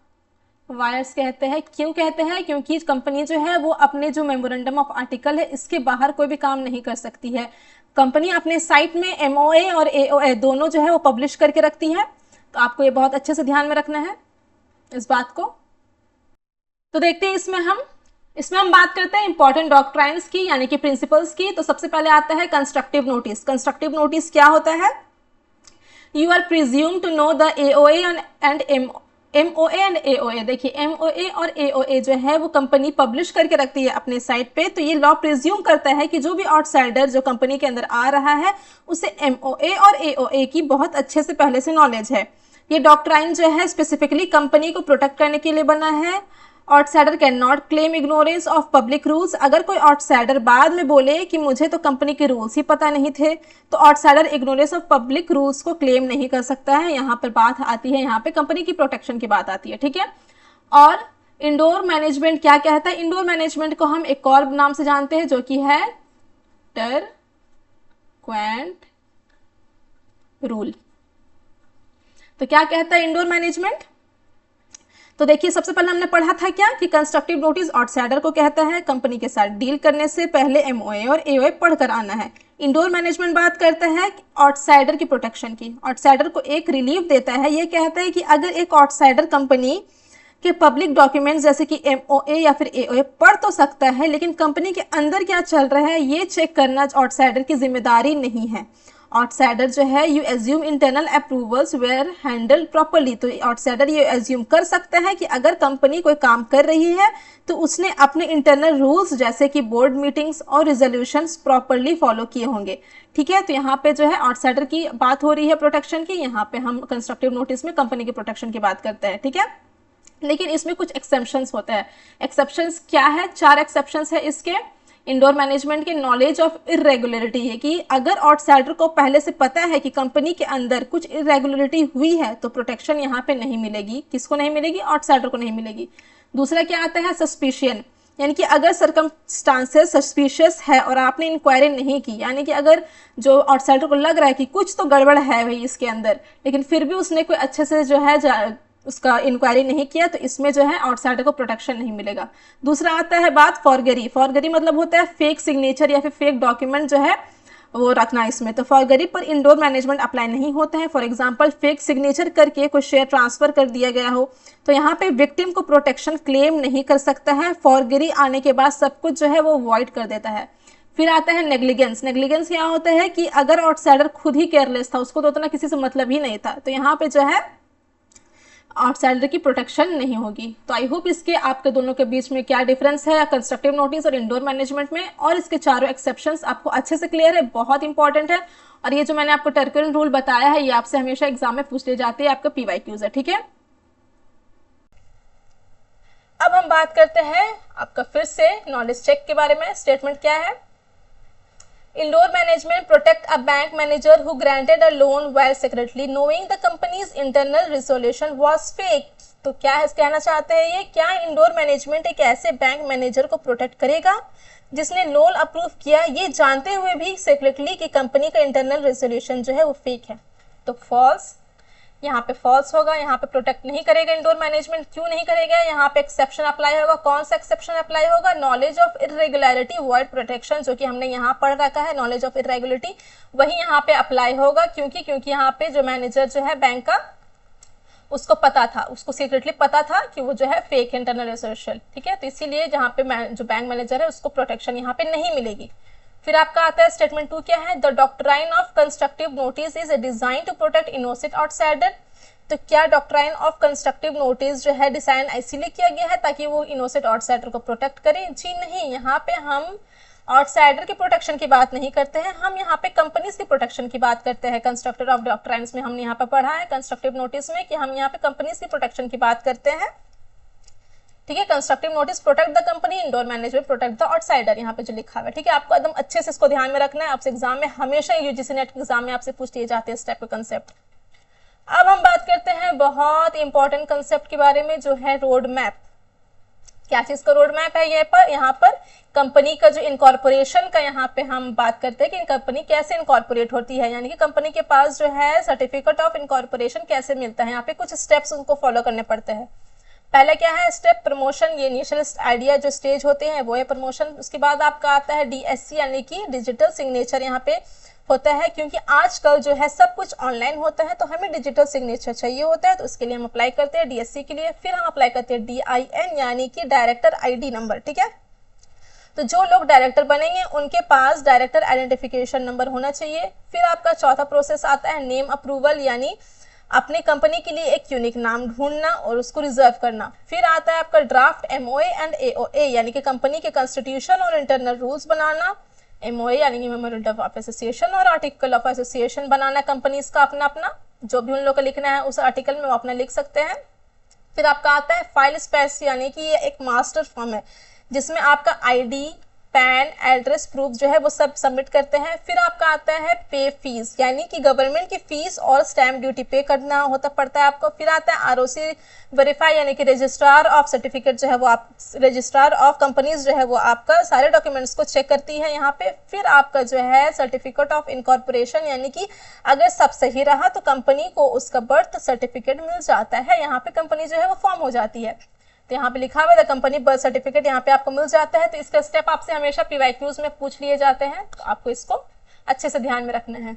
वायर्स कहते हैं। क्यों कहते हैं? क्योंकि कंपनी जो है वो अपने जो मेमोरेंडम ऑफ आर्टिकल है इसके बाहर कोई भी काम नहीं कर सकती है। कंपनी अपने साइट में एमओए और एओए दोनों जो है वो पब्लिश करके रखती है। तो आपको ये बहुत अच्छे से ध्यान में रखना है इस बात को। तो देखते हैं इसमें हम बात करते हैं इंपॉर्टेंट डॉक्ट्राइन्स की यानी कि प्रिंसिपल्स की। तो सबसे पहले आता है कंस्ट्रक्टिव नोटिस। कंस्ट्रक्टिव नोटिस क्या होता है? You are presume to know the AOA and MOA and AOA. देखिए एमओए और एओए जो है वो कंपनी पब्लिश करके रखती है अपने साइट पे। तो ये लॉ प्रिज्यूम करता है कि जो भी आउटसाइडर जो कंपनी के अंदर आ रहा है उसे एमओए और एओए की बहुत अच्छे से पहले से नॉलेज है। ये डॉक्ट्राइन जो है स्पेसिफिकली कंपनी को प्रोटेक्ट करने के लिए बना है outsider can not claim ignorance of public rules. अगर कोई आउटसाइडर बाद में बोले कि मुझे तो कंपनी के रूल्स ही पता नहीं थे, तो outsider ignorance of public rules को क्लेम नहीं कर सकता है। यहाँ पर बात आती है, यहाँ पे कंपनी की प्रोटेक्शन की बात आती है, ठीक है। और इंडोर मैनेजमेंट क्या कहता है? इंडोर मैनेजमेंट को हम एक और नाम से जानते हैं जो कि है टरक्वेंट रूल। तो क्या कहता है इंडोर मैनेजमेंट? तो देखिए, सबसे पहले हमने पढ़ा था क्या कि कंस्ट्रक्टिव नोटिस आउटसाइडर को कहता है कंपनी के साथ डील करने से पहले एमओए और एओए पढ़कर आना है। इंडोर मैनेजमेंट बात करता है आउटसाइडर की प्रोटेक्शन की, आउटसाइडर को एक रिलीफ देता है। ये कहता है कि अगर एक आउटसाइडर कंपनी के पब्लिक डॉक्यूमेंट्स जैसे कि एमओए या फिर एओए पढ़ तो सकता है, लेकिन कंपनी के अंदर क्या चल रहा है ये चेक करना आउटसाइडर की जिम्मेदारी नहीं है। आउटसाइडर जो है you assume internal approvals were handled properly. तो आउटसाइडर ये एज्यूम कर सकता है कि अगर कंपनी कोई काम कर रही है तो उसने अपने इंटरनल रूल्स जैसे कि बोर्ड मीटिंग्स और रिजोल्यूशंस प्रॉपर्ली फॉलो किए होंगे, ठीक है। तो यहाँ पे जो है आउटसाइडर की बात हो रही है प्रोटेक्शन की, यहाँ पे हम कंस्ट्रक्टिव नोटिस में कंपनी की प्रोटेक्शन की बात करते हैं, ठीक है। लेकिन इसमें कुछ एक्सेप्शंस होते हैं। एक्सेप्शंस क्या है? 4 एक्सेप्शंस है इसके। इंडोर मैनेजमेंट के नॉलेज ऑफ इरेगुलरिटी है कि अगर आउटसाइडर को पहले से पता है कि कंपनी के अंदर कुछ इरेगुलरिटी हुई है तो प्रोटेक्शन यहाँ पे नहीं मिलेगी। किसको नहीं मिलेगी? आउटसाइडर को नहीं मिलेगी। दूसरा क्या आता है? सस्पिशियन, यानी कि अगर सर्कमस्टांसेस सस्पिशियस है और आपने इंक्वायरी नहीं की, यानी कि अगर जो आउटसाइडर को लग रहा है कि कुछ तो गड़बड़ है भाई इसके अंदर, लेकिन फिर भी उसने कोई अच्छे से जो है उसका इंक्वायरी नहीं किया, तो इसमें जो है आउटसाइडर को प्रोटेक्शन नहीं मिलेगा। दूसरा आता है बात फॉरगरी। फॉरगरी मतलब होता है फेक सिग्नेचर या फिर फेक डॉक्यूमेंट जो है वो रखना इसमें। तो फॉरगरी पर इंडोर मैनेजमेंट अप्लाई नहीं होता है। फॉर एग्जांपल फेक सिग्नेचर करके कोई शेयर ट्रांसफर कर दिया गया हो तो यहाँ पे विक्टिम को प्रोटेक्शन क्लेम नहीं कर सकता है। फॉरगरी आने के बाद सब कुछ जो है वो वॉइड कर देता है। फिर आता है नेग्लिजेंस। नेग्लिजेंस यहाँ होता है कि अगर आउटसाइडर खुद ही केयरलेस था, उसको तो उतना किसी से मतलब ही नहीं था, तो यहाँ पे जो है आउटसाइडर की प्रोटेक्शन नहीं होगी। तो आई होप इसके आपके दोनों के बीच में क्या डिफरेंस है कंस्ट्रक्टिव नोटिस और इंडोर मैनेजमेंट में, और इसके चारों एक्सेप्शंस आपको अच्छे से क्लियर है, बहुत इंपॉर्टेंट है। और ये जो मैंने आपको टर्क्वेंट रूल बताया है ये आपसे हमेशा एग्जाम में पूछ ली जाती है, आपका पीवाईक्यूज है, ठीक है। अब हम बात करते हैं आपका फिर से नॉलेज चेक के बारे में। स्टेटमेंट क्या है? Indoor management protect a bank manager who granted a loan while secretly knowing the company's internal resolution was fake। तो क्या है कहना चाहते हैं ये? क्या इंडोर मैनेजमेंट एक ऐसे बैंक मैनेजर को प्रोटेक्ट करेगा जिसने लोन अप्रूव किया ये जानते हुए भी सेक्रेटली कि कंपनी का इंटरनल रेजोल्यूशन जो है वो फेक है? तो फॉल्स, यहाँ पे फॉल्स होगा, यहाँ पे प्रोटेक्ट नहीं करेगा इंडोर मैनेजमेंट। क्यों नहीं करेगा? यहाँ पे एक्सेप्शन अप्लाई होगा। कौन सा एक्सेप्शन अप्लाई होगा? Knowledge of irregularity void protection, जो कि हमने यहाँ पढ़ रखा है, नॉलेज ऑफ इरेगुलरिटी वही यहाँ पे अप्लाई होगा। क्योंकि यहाँ पे जो मैनेजर जो है बैंक का, उसको पता था, उसको सीक्रेटली पता था कि वो जो है फेक इंटरनल रेजोल्यूशन, ठीक है। तो इसीलिए जहाँ पे जो बैंक मैनेजर है उसको प्रोटेक्शन यहाँ पे नहीं मिलेगी। फिर आपका आता है स्टेटमेंट 2 क्या है? The doctrine of constructive notice is design to protect innocent outsider. तो क्या डॉक्ट्राइन ऑफ कंस्ट्रक्टिव नोटिस जो है डिजाइन इसीलिए किया गया है ताकि वो इनोसेंट आउटसाइडर को प्रोटेक्ट करे? जी नहीं, यहाँ पे हम आउटसाइडर की प्रोटेक्शन की बात नहीं करते हैं, हम यहाँ पे कंपनीज की प्रोटेक्शन की बात करते हैं। कंस्ट्रक्टर ऑफ डॉक्ट्राइन्स में हमने यहाँ पे पढ़ा है कंस्ट्रक्टिव नोटिस में कि हम यहाँ पे कंपनीज की प्रोटेक्शन की बात करते हैं, ठीक है। Constructive notice protect the company, indoor management protect the outsider, यहाँ पे जो लिखा हुआ है, ठीक है। आपको एकदम अच्छे से इसको ध्यान में रखना है, आपसे एग्जाम में हमेशा यूजीसी नेट एग्जाम में आपसे पूछ लिए जाते हैं इस टाइप के कंसेप्ट। अब हम बात करते हैं बहुत इंपॉर्टेंट कंसेप्ट के बारे में जो है रोड मैप। क्या चीज का रोड मैप है? यहाँ पर कंपनी का जो इनकॉर्पोरेशन का यहाँ पे हम बात करते हैं कि कंपनी कैसे इनकॉर्पोरेट होती है, यानी कि कंपनी के पास जो है सर्टिफिकेट ऑफ इनकॉर्पोरेशन कैसे मिलता है। यहाँ पे कुछ स्टेप्स उनको फॉलो करने पड़ते हैं। पहले क्या है? स्टेप प्रमोशन, ये इनिशियल आइडिया जो स्टेज होते हैं वो है प्रमोशन। उसके बाद आपका आता है डीएससी यानी कि डिजिटल सिग्नेचर यहाँ पे होता है, क्योंकि आजकल जो है सब कुछ ऑनलाइन होता है तो हमें डिजिटल सिग्नेचर चाहिए होता है, तो उसके लिए हम अप्लाई करते हैं डीएससी के लिए। फिर हम अप्लाई करते हैं DIN यानी कि डायरेक्टर आईडी नंबर, ठीक है। तो जो लोग डायरेक्टर बनेंगे उनके पास डायरेक्टर आइडेंटिफिकेशन नंबर होना चाहिए। फिर आपका चौथा प्रोसेस आता है नेम अप्रूवल, यानी अपनी कंपनी के लिए एक यूनिक नाम ढूंढना और उसको रिजर्व करना। फिर आता है आपका ड्राफ्ट MOA एंड AOA यानी कि कंपनी के कॉन्स्टिट्यूशन और इंटरनल रूल्स बनाना। MOA यानी कि मेमोरेंडम ऑफ एसोसिएशन और article of association banana companies का अपना अपना, जो भी उन लोग को लिखना है उस आर्टिकल में वो अपना लिख सकते हैं। फिर आपका आता है फाइल स्पेस, यानी कि ये एक मास्टर फॉर्म है जिसमें आपका आईडी, पैन, एड्रेस प्रूफ जो है वो सब सबमिट करते हैं। फिर आपका आता है पे फीस, यानी कि गवर्नमेंट की फीस और स्टैम्प ड्यूटी पे करना होता पड़ता है आपको। फिर आता है आरओसी वेरीफाई, यानी कि रजिस्ट्रार ऑफ सर्टिफिकेट जो है वो आप रजिस्ट्रार ऑफ कंपनीज जो है वो आपका सारे डॉक्यूमेंट्स को चेक करती है यहाँ पे। फिर आपका जो है सर्टिफिकेट ऑफ इनकॉर्पोरेशन, यानी कि अगर सब सही रहा तो कंपनी को उसका बर्थ सर्टिफिकेट मिल जाता है, यहाँ पे कंपनी जो है वो फॉर्म हो जाती है। तो यहाँ पे लिखा हुआ है कंपनी बर्थ सर्टिफिकेट, यहाँ पे आपको मिल जाता है। तो इसका स्टेप आपसे हमेशा पीवाईक्यूज में पूछ लिए जाते हैं, तो आपको इसको अच्छे से ध्यान में रखना है।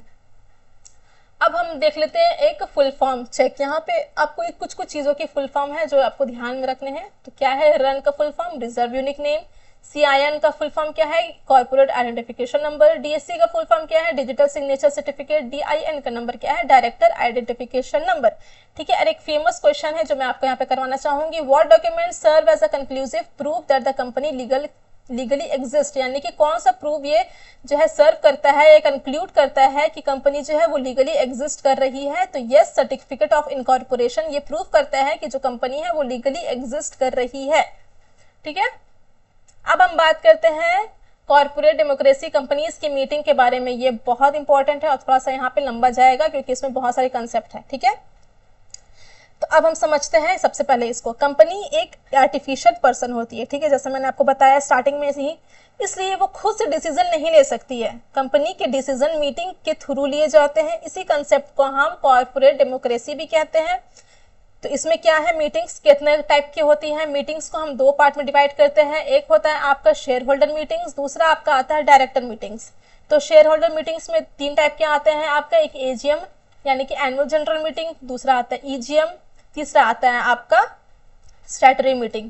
अब हम देख लेते हैं एक फुल फॉर्म चेक। यहाँ पे आपको कुछ कुछ चीजों की फुल फॉर्म है जो आपको ध्यान में रखने हैं। तो क्या है रन का full form, reserve unique name. CIN का फुल फॉर्म क्या है, कॉर्पोरेट आइडेंटिफिकेशन नंबर। DSC का फुल फॉर्म क्या है, डिजिटल सिग्नेचर सर्टिफिकेट। DIN का नंबर क्या है, डायरेक्टर आइडेंटिफिकेशन नंबर। ठीक है, और एक फेमस क्वेश्चन है जो मैं आपको यहाँ पे करवाना चाहूंगी, what document serve as a conclusive proof that the company legally exist, यानी कि कौन सा प्रूफ ये जो है सर्व करता है, ये कंक्लूड करता है कि कंपनी जो है वो लीगली एग्जिस्ट कर रही है। तो यस, सर्टिफिकेट ऑफ इनकॉर्पोरेशन ये प्रूफ करता है कि जो कंपनी है वो लीगली एग्जिस्ट कर रही है। ठीक है, अब हम बात करते हैं कॉर्पोरेट डेमोक्रेसी कंपनीज की मीटिंग के बारे में। ये बहुत इंपॉर्टेंट है और थोड़ा सा यहाँ पे लंबा जाएगा क्योंकि इसमें बहुत सारे कंसेप्ट है। ठीक है, तो अब हम समझते हैं सबसे पहले इसको। कंपनी एक आर्टिफिशियल पर्सन होती है, ठीक है, जैसे मैंने आपको बताया स्टार्टिंग में ही, इसलिए वो खुद से डिसीजन नहीं ले सकती है। कंपनी के डिसीजन मीटिंग के थ्रू लिए जाते हैं। इसी कंसेप्ट को हम कॉर्पोरेट डेमोक्रेसी भी कहते हैं। तो इसमें क्या है, मीटिंग्स कितने टाइप की होती हैं। मीटिंग्स को हम दो पार्ट में डिवाइड करते हैं। एक होता है आपका शेयर होल्डर मीटिंग्स, दूसरा आपका आता है डायरेक्टर मीटिंग्स। तो शेयर होल्डर मीटिंग्स में तीन टाइप के आते हैं आपका, एक एजीएम यानी कि एनुअल जनरल मीटिंग, दूसरा आता है ईजीएम, तीसरा आता है आपका स्टैट्यूटरी मीटिंग।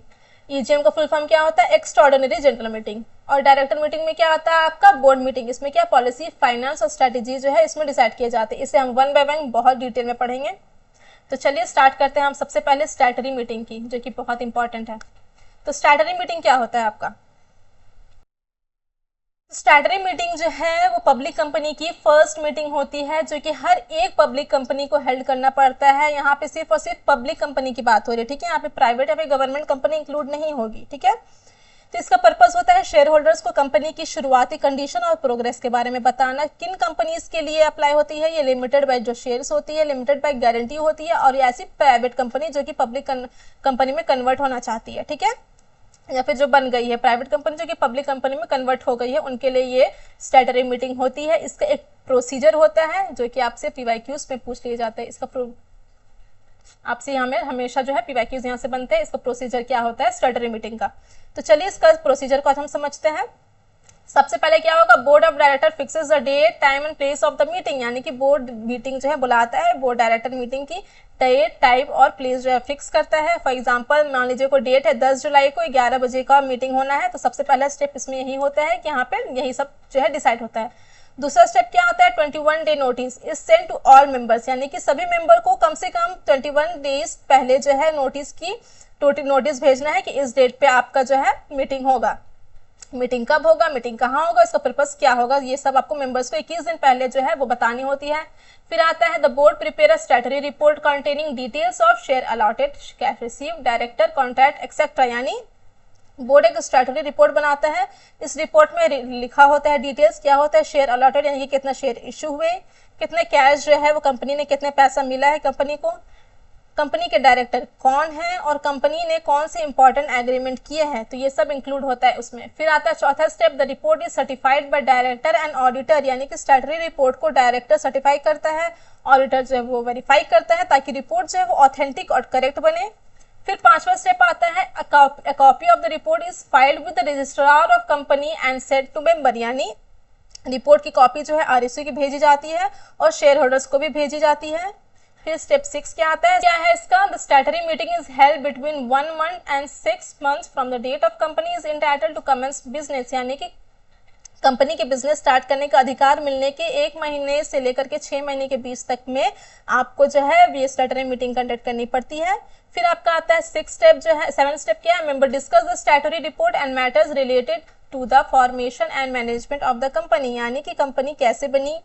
ईजीएम का फुल फॉर्म क्या होता है, एक्स्ट्राऑर्डिनरी जनरल मीटिंग। और डायरेक्टर मीटिंग में क्या आता है आपका बोर्ड मीटिंग। इसमें क्या पॉलिसी, फाइनेंस और स्ट्रेटेजी जो है इसमें डिसाइड किए जाते हैं। इसे हम वन बाय वन बहुत डिटेल में पढ़ेंगे। तो चलिए स्टार्ट करते हैं हम सबसे पहले स्टैट्यूटरी मीटिंग की, जो कि बहुत इंपॉर्टेंट है। तो स्टैट्यूटरी मीटिंग क्या होता है आपका, स्टैट्यूटरी मीटिंग जो है वो पब्लिक कंपनी की फर्स्ट मीटिंग होती है, जो कि हर एक पब्लिक कंपनी को हेल्ड करना पड़ता है। यहाँ पे सिर्फ और सिर्फ पब्लिक कंपनी की बात हो रही है, ठीक है, यहाँ पे प्राइवेट या फिर गवर्नमेंट कंपनी इंक्लूड नहीं होगी। ठीक है, तो इसका पर्पस होता है शेयर होल्डर्स को कंपनी की शुरुआती कंडीशन और प्रोग्रेस के बारे में बताना। किन कंपनीज के लिए अप्लाई होती है, ये लिमिटेड बाय जो शेयर्स होती है, लिमिटेड बाय गारंटी होती है, और ये ऐसी प्राइवेट कंपनी जो कि पब्लिक कंपनी में कन्वर्ट होना चाहती है। ठीक है, या फिर जो बन गई है प्राइवेट कंपनी जो कि पब्लिक कंपनी में कन्वर्ट हो गई है, उनके लिए ये स्टैट्यूटरी मीटिंग होती है। इसका एक प्रोसीजर होता है जो कि आपसे पीवाईक्यूज में पूछ लिए जाते हैं। इसका आपसे यहाँ में हमेशा जो है पीवाईक्यूज यहाँ से बनते हैं। इसका प्रोसीजर क्या होता है स्टैट्यूटरी मीटिंग का, तो चलिए इसका प्रोसीजर को आज हम समझते हैं। सबसे पहले क्या होगा, board of director fixes the date, time and place of the meeting, यानी कि बोर्ड मीटिंग जो है बुलाता है, बोर्ड डायरेक्टर मीटिंग की डेट, टाइम और प्लेस जो है फिक्स करता है। फॉर एग्जांपल मान लीजिए कोई डेट है 10 जुलाई को 11 बजे का मीटिंग होना है, तो सबसे पहला स्टेप इसमें यही होता है कि यहाँ पे यही सब जो है डिसाइड होता है। दूसरा स्टेप क्या होता है, 21 day notice is send to all members, यानी कि सभी मेंबर को कम से कम 21 डेज पहले जो है नोटिस भेजना है कि इस डेट पे आपका जो है मीटिंग होगा। मीटिंग कब होगा, मीटिंग कहाँ होगा, इसका पर्पस क्या होगा, ये सब आपको मेंबर्स को 21 दिन पहले जो है वो बतानी होती है। फिर आता है the board prepare a statutory report containing details of share allotted, cash receive, director contract etcetera, यानी बोर्ड एक स्टैट्यूटरी रिपोर्ट बनाता है। इस रिपोर्ट में लिखा होता है डिटेल्स, क्या होता है शेयर अलॉटेड यानी कि कितना शेयर इशू हुए, कितने कैश जो है वो कंपनी ने कितने पैसा मिला है कंपनी को, कंपनी के डायरेक्टर कौन है और कंपनी ने कौन से इंपॉर्टेंट एग्रीमेंट किए हैं, तो ये सब इंक्लूड होता है उसमें। फिर आता है चौथा step, the report is certified by director and auditor, यानी कि स्टैट्यूटरी रिपोर्ट को डायरेक्टर सर्टिफाई करता है, ऑडिटर जो है वो वेरीफाई करता है ताकि रिपोर्ट जो है वो ऑथेंटिक और करेक्ट बने। फिर पांचवा स्टेप आता है a copy of the report is filed with the registrar of company and send to member, यानी रिपोर्ट की कॉपी जो है आरएसयू की भेजी जाती है और शेयर होल्डर्स को भी भेजी जाती है। फिर स्टेप 6 क्या आता है, क्या है इसका, the statutory meeting is held between 1 month and 6 months from the date of company is entitled to commence business, यानी कि कंपनी के बिजनेस स्टार्ट करने का अधिकार मिलने के 1 महीने से लेकर के 6 महीने के बीच तक में आपको जो है ये स्टैट्यूटरी मीटिंग कंडक्ट करनी पड़ती है। फिर आपका आता है 6 स्टेप जो है, 7 स्टेप क्या है, member discuss the statutory report and matters related to the formation and management of the company, यानी कि कंपनी कैसे बनी,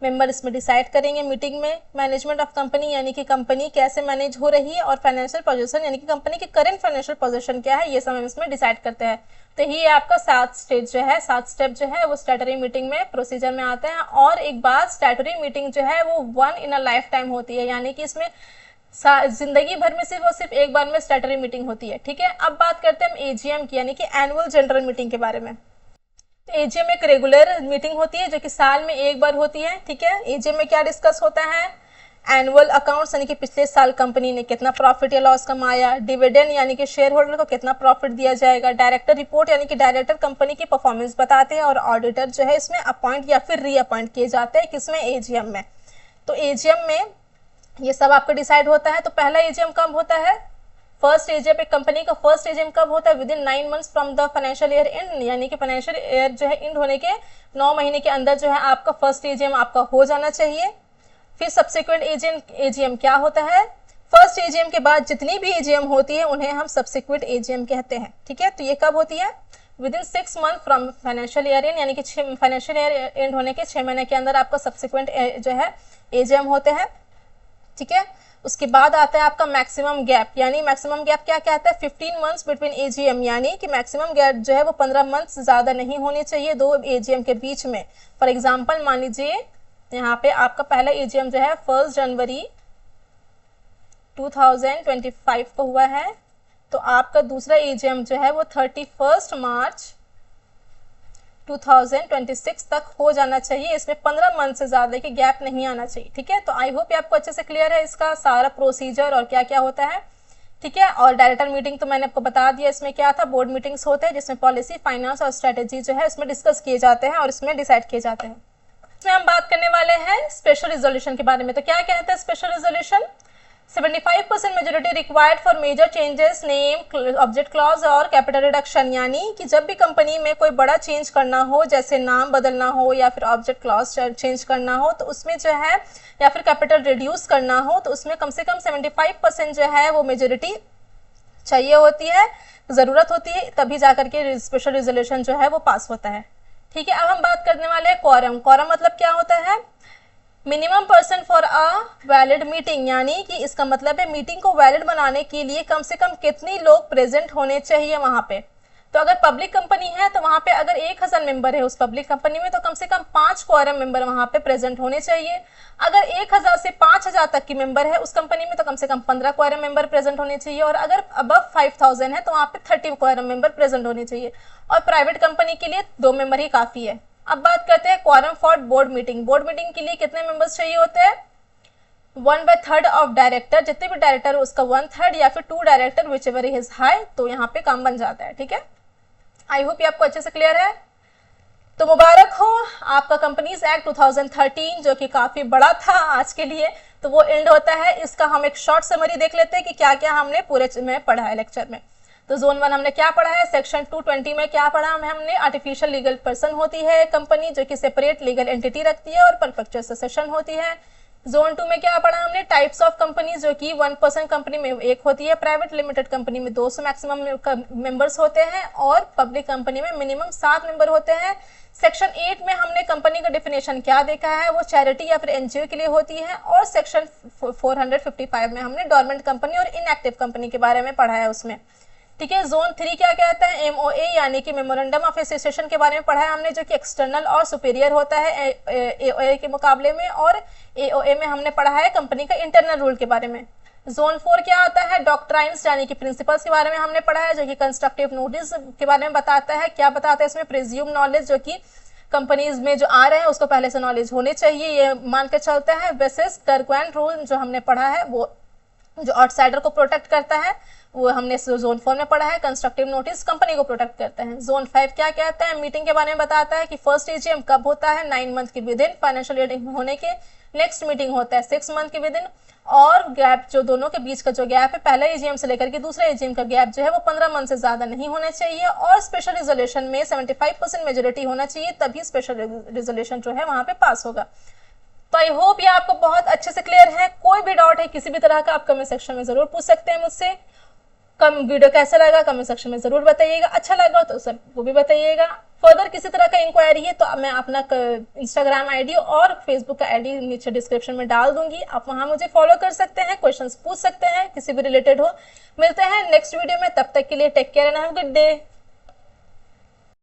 मेंबर इसमें डिसाइड करेंगे मीटिंग में। मैनेजमेंट ऑफ कंपनी यानी कि कंपनी कैसे मैनेज हो रही है, और फाइनेंशियल पोजीशन यानी कि कंपनी की करंट फाइनेंशियल पोजीशन क्या है, ये सब हम इसमें डिसाइड करते हैं। तो ये आपका 7 स्टेप जो है वो स्टैट्यूटरी मीटिंग में प्रोसीजर में आते हैं। और एक बात, स्टैट्यूटरी मीटिंग जो है वो 1 इन अ लाइफ टाइम होती है, यानी कि इसमें जिंदगी भर में सिर्फ एक बार में स्टैट्यूटरी मीटिंग होती है। ठीक है, अब बात करते हैं हम एजीएम की यानी कि एनुअल जनरल मीटिंग के बारे में। तो एजीएम एक रेगुलर मीटिंग होती है जो कि साल में एक बार होती है। ठीक है, एजीएम में क्या डिस्कस होता है, एनुअल अकाउंट्स यानी कि पिछले साल कंपनी ने कितना प्रॉफिट या लॉस कमाया, डिविडेंड यानी कि शेयर होल्डर को कितना प्रॉफिट दिया जाएगा, डायरेक्टर रिपोर्ट यानी कि डायरेक्टर कंपनी की परफॉर्मेंस बताते हैं, और ऑडिटर जो है इसमें अपॉइंट या फिर रीअपॉइंट किए जाते हैं किसमें, एजीएम में। तो एजीएम में ये सब आपको डिसाइड होता है। तो पहला एजीएम कब होता है, फर्स्ट एजीएम, एक कंपनी का फर्स्ट एजीएम कब होता है, with in 9 months from the financial year and, यानी कि फाइनेंशियल ईयर जो है एंड होने के 9 महीने के अंदर जो है आपका फर्स्ट एजीएम आपका हो जाना चाहिए। फिर सब्सिक्वेंट एजीएम क्या होता है, फर्स्ट एजीएम के बाद जितनी भी एजीएम होती है उन्हें हम सब्सिक्वेंट एजीएम कहते हैं। ठीक है, तो ये कब होती है, with in 6 month from financial year and, यानी कि फाइनेंशियल ईयर एंड होने के 6 महीने के अंदर आपका सब्सिक्वेंट जो है एजीएम होते हैं। ठीक है, उसके बाद आता है आपका मैक्सिमम गैप, यानी मैक्सिमम गैप क्या कहता है, 15 मंथ्स बिटवीन एजीएम, यानी कि मैक्सिमम गैप जो है वो 15 मंथ्स ज्यादा नहीं होनी चाहिए दो एजीएम के बीच में। फॉर एग्जांपल मान लीजिए यहाँ पे आपका पहला एजीएम जो है 1 जनवरी 2025 को हुआ है, तो आपका दूसरा एजीएम जो है वो 31 मार्च 2026 तक हो जाना चाहिए। इसमें 15 मंथ से ज्यादा के गैप नहीं आना चाहिए। ठीक है, तो आई होप ये आपको अच्छे से क्लियर है इसका सारा प्रोसीजर और क्या क्या होता है। ठीक है, और डायरेक्टर मीटिंग तो मैंने आपको बता दिया, इसमें क्या था, बोर्ड मीटिंग्स होते हैं जिसमें पॉलिसी, फाइनेंस और स्ट्रेटेजी जो है इसमें डिस्कस किए जाते हैं और इसमें डिसाइड किए जाते हैं। इसमें हम बात करने वाले हैं स्पेशल रिजोल्यूशन के बारे में। तो क्या कहते हैं special resolution, 75% majority required for major changes, name, object clause और कैपिटल रिडक्शन, यानी कि जब भी कंपनी में कोई बड़ा चेंज करना हो, जैसे नाम बदलना हो या फिर ऑब्जेक्ट क्लॉज चेंज करना हो, तो उसमें जो है या फिर कैपिटल रिड्यूस करना हो, तो उसमें कम से कम 75% जो है वो मेजोरिटी चाहिए होती है, जरूरत होती है, तभी जाकर के स्पेशल रिजोल्यूशन जो है वो पास होता है। ठीक है, अब हम बात करने वाले हैं क्वारम। क्वारम मतलब क्या होता है, minimum person for a valid meeting, यानी कि इसका मतलब है मीटिंग को वैलिड बनाने के लिए कम से कम कितने लोग प्रेजेंट होने चाहिए वहां पे। तो अगर पब्लिक कंपनी है तो वहां पे अगर 1000 मेंबर है उस पब्लिक कंपनी में, तो कम से कम 5 क्वारम मेंबर वहां पे प्रेजेंट होने चाहिए। अगर 1000 से 5000 तक की मेंबर है उस कंपनी में तो कम से कम 15 क्वारम मेंबर प्रेजेंट होने चाहिए, और अगर अबव 5000 है तो वहां पे 30 क्वारम मेंबर प्रेजेंट होने चाहिए, और प्राइवेट कंपनी के लिए 2 मेंबर ही काफी है। अब बात करते हैं quorum for board meeting. Board meeting के लिए कितने मेंबर्स चाहिए होते हैं, 1/3 ऑफ डायरेक्टर, जितने भी डायरेक्टर है उसका 1/3 या फिर 2 director which ever is high, तो यहाँ पे काम बन जाता है। ठीक है, आई होप ये आपको अच्छे से क्लियर है। तो मुबारक हो, आपका कंपनीज एक्ट 2013 जो कि काफी बड़ा था आज के लिए, तो वो एंड होता है। इसका हम एक शॉर्ट समरी देख लेते हैं कि क्या क्या हमने पूरे में पढ़ा है लेक्चर में। तो जोन 1 हमने क्या पढ़ा है, सेक्शन 220 में क्या पढ़ा हमने, आर्टिफिशियल लीगल पर्सन होती है कंपनी जो कि सेपरेट लीगल एंटिटी रखती है और परपेचुअल सक्सेशन होती है। जोन 2 में क्या पढ़ा हमने, टाइप्स ऑफ कंपनी जो कि 1% कंपनी में एक होती है, प्राइवेट लिमिटेड कंपनी में 200 मैक्सिमम मेंबर्स होते हैं, और पब्लिक कंपनी में मिनिमम 7 मेंबर होते हैं। सेक्शन 8 में हमने कंपनी का डेफिनेशन क्या देखा है, वो चैरिटी या फिर एनजीओ के लिए होती है, और सेक्शन 455 में हमने डोरमेंट कंपनी और इनएक्टिव कंपनी के बारे में पढ़ा है उसमें। ठीक है, जोन 3 क्या कहता है, एमओए यानी कि मेमोरेंडम ऑफ एसोसिएशन के बारे में पढ़ा है हमने, जो कि एक्सटर्नल और सुपीरियर होता है एओए के मुकाबले में, और एओए में हमने पढ़ा है कंपनी का इंटरनल रूल के बारे में। जोन 4 क्या आता है, डॉक्ट्राइन्स यानी कि प्रिंसिपल्स के बारे में हमने पढ़ा है, जो कि कंस्ट्रक्टिव नोटिस के बारे में बताता है। क्या बताता है इसमें, प्रिज्यूम नॉलेज, जो कि कंपनीज में जो आ रहे हैं उसको पहले से नॉलेज होने चाहिए, ये मान के चलता है। बेसिस टर्क्वेंट रूल जो हमने पढ़ा है, वो जो आउटसाइडर को प्रोटेक्ट करता है, वो हमने जोन 4 में पढ़ा है। कंस्ट्रक्टिव नोटिस कंपनी को प्रोटेक्ट करते हैं। जोन 5 क्या कहता है, मीटिंग के बारे में बताता है कि फर्स्ट एजीएम कब होता है, 9 मंथ के विद इन, फाइनेंशियल ईयर होने के नेक्स्ट मीटिंग होता है 6 मंथ के विद इन, और गैप जो दोनों के बीच का जो गैप है पहले एजीएम से लेकर के दूसरे एजीएम का गैप जो है वो 15 मंथ से ज्यादा नहीं होना चाहिए, और स्पेशल रिजोल्यूशन में 75% मेजोरिटी होना चाहिए, तभी स्पेशल रिजोल्यूशन जो है वहां पे पास होगा। तो आई होप ये आपको बहुत अच्छे से क्लियर है। कोई भी डाउट है किसी भी तरह का आप कमेंट सेक्शन में जरूर पूछ सकते हैं मुझसे। वीडियो कैसा लगा कमेंट सेक्शन में जरूर बताइएगा, अच्छा लगा तो सब वो भी बताइएगा। फर्दर किसी तरह का इंक्वायरी है तो मैं अपना इंस्टाग्राम आईडी और फेसबुक का आईडी नीचे डिस्क्रिप्शन में डाल दूंगी, आप वहां मुझे फॉलो कर सकते हैं, क्वेश्चंस पूछ सकते हैं किसी भी रिलेटेड हो। मिलते हैं नेक्स्ट वीडियो में, तब तक के लिए take care and have a good day.